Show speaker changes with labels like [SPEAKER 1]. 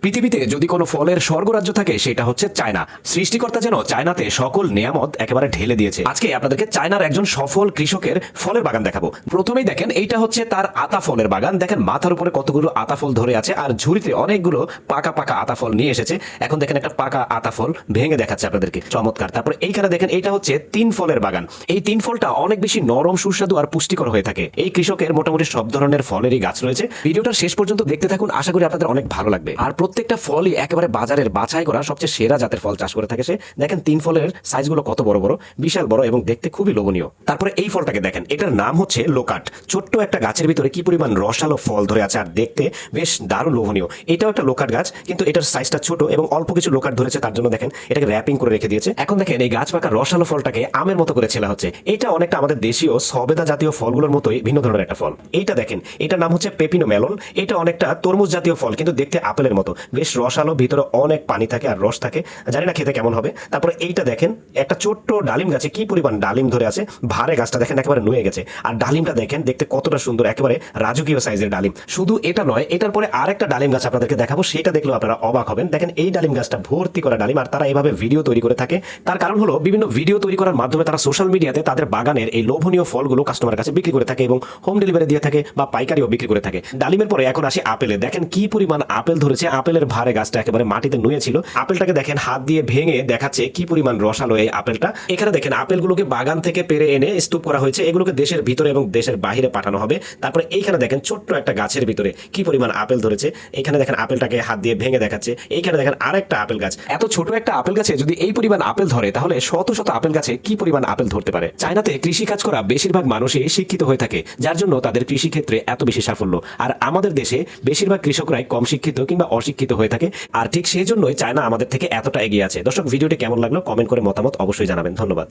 [SPEAKER 1] পৃথিবীতে যদি কোনো ফলের স্বর্গরাজ্য থাকে সেটা হচ্ছে চায়না। সৃষ্টিকর্তা যেন চায়নাতে সকল নিয়ামত একেবারে ঢেলে দিয়েছে। আজকে আপনাদেরকে চায়নার একজন সফল কৃষকের ফলের বাগান দেখাবো। প্রথমেই দেখেন এইটা হচ্ছে তার আতা ফলের বাগান। দেখেন মাথার উপরে কতগুলো আতা ফল ধরে আছে আর ঝুড়িতে অনেকগুলো পাকা পাকা আতা ফল নিয়ে এসেছে। এখন দেখেন একটা পাকা আতা ফল ভেঙে দেখাচ্ছে আপনাদেরকে, চমৎকার। তারপরে এইখানে দেখেন এইটা হচ্ছে 3 ফলের বাগান। এই 3 ফলটা অনেক বেশি নরম, সুস্বাদু আর পুষ্টিকর হয়ে থাকে। এই কৃষকের মোটামুটি সব ধরনের ফলেরই গাছ রয়েছে। ভিডিওটা শেষ পর্যন্ত দেখতে থাকুন, আশা করি আপনাদের অনেক ভালো লাগবে। আর প্রত্যেকটা ফলই একেবারে বাজারের বাছাই করা সবচেয়ে সেরা জাতের ফল চাষ করে থাকে সে। দেখেন 3 ফলের সাইজগুলো কত বড় বড়, বিশাল বড় এবং দেখতে খুবই লোভনীয়। তারপরে এই ফলটাকে দেখেন, এটার নাম হচ্ছে লোকাট। ছোট্ট একটা গাছের ভিতরে কি পরিমাণ রসালো ফল ধরে আছে আর দেখতে বেশ দারুণ লোভনীয়। এটাও একটা লোকাট গাছ, কিন্তু এটার সাইজটা ছোট এবং অল্প কিছু লোকাট ধরেছে, তার জন্য দেখেন এটাকে র্যাপিং করে রেখে দিয়েছে। এখন দেখেন এই গাছ পাকা রসালো ফলটাকে আমের মতো করে ছেলা হচ্ছে। এটা অনেকটা আমাদের দেশীয় সবেদা জাতীয় ফলগুলোর মতোই ভিন্ন ধরনের একটা ফল। এইটা দেখেন, এটার নাম হচ্ছে পেপিনো মেলন। এটা অনেকটা তরমুজ জাতীয় ফল, কিন্তু দেখতে আপেলের মতো, বেশ রসালো, ভিতরে অনেক পানি থাকে আর রস থাকে, জানি না খেতে কেমন হবে। তারপরে এইটা দেখেন, একটা ছোট্ট ডালিম গাছে কি পরিমাণ ডালিম ধরে আছে, ভারে গাছটা দেখেন একেবারে নুয়ে গেছে। আর ডালিমটা দেখেন দেখতে কতটা সুন্দর, একেবারে রাজকীয় সাইজের ডালিম। শুধু এটা নয়, এটার পরে আরেকটা ডালিম গাছ আপনাদেরকে দেখাবো, সেটা দেখলেও আপনারা অবাক হবেন। দেখেন এই ডালিম গাছটা ভর্তি করা ডালিম, আর তারা এইভাবে ভিডিও তৈরি করে থাকে। তার কারণ হলো বিভিন্ন ভিডিও তৈরি করার মাধ্যমে তারা সোশ্যাল মিডিয়াতে তাদের বাগানের এই লোভনীয় ফলগুলো কাস্টমারের কাছে বিক্রি করে থাকে এবং হোম ডেলিভারি দিয়ে থাকে বা পাইকারিও বিক্রি করে থাকে। ডালিমের পরে এখন আসি আপেলে। দেখেন কি পরিমাণ আপেল ধরেছে। আপেলের ভারে গাছটা একেবারে মাটিতে নুয়ে ছিল। আপেলটাকে দেখেন হাত দিয়ে ভেঙে দেখাচ্ছে কি পরিমাণ রসালো এই আপেলটা। এখানে দেখেন আপেলগুলোকে বাগান থেকে পেরে এনে স্তূপ করা হয়েছে। এগুলোকে দেশের ভিতরে এবং দেশের বাইরে পাঠানো হবে। তারপরে এইখানে দেখেন ছোট্ট একটা গাছের ভিতরে কি পরিমাণ আপেল ধরেছে। এখানে দেখেন আপেলটাকে হাত দিয়ে ভেঙে দেখাচ্ছে। এইখানে দেখেন আরেকটা আপেল গাছ। এত ছোট একটা আপেল গাছে যদি এই পরিমাণ আপেল ধরে, তাহলে শত শত আপেল গাছে কি পরিমাণ আপেল ধরতে পারে। চায়নাতে কৃষি কাজ করা বেশিরভাগ মানুষই শিক্ষিত হয়ে থাকে, যার জন্য তাদের কৃষি ক্ষেত্রে এত বেশি সাফল্য। আর আমাদের দেশে বেশিরভাগ কৃষকরাই কম শিক্ষিত কিংবা অশিক্ষিত হয়ে থাকে, আর ঠিক সেই জন্যই চায়না আমাদের থেকে এতটা এগিয়ে আছে। দর্শক, ভিডিওটি কেমন লাগলো কমেন্ট করে মতামত অবশ্যই জানাবেন। ধন্যবাদ।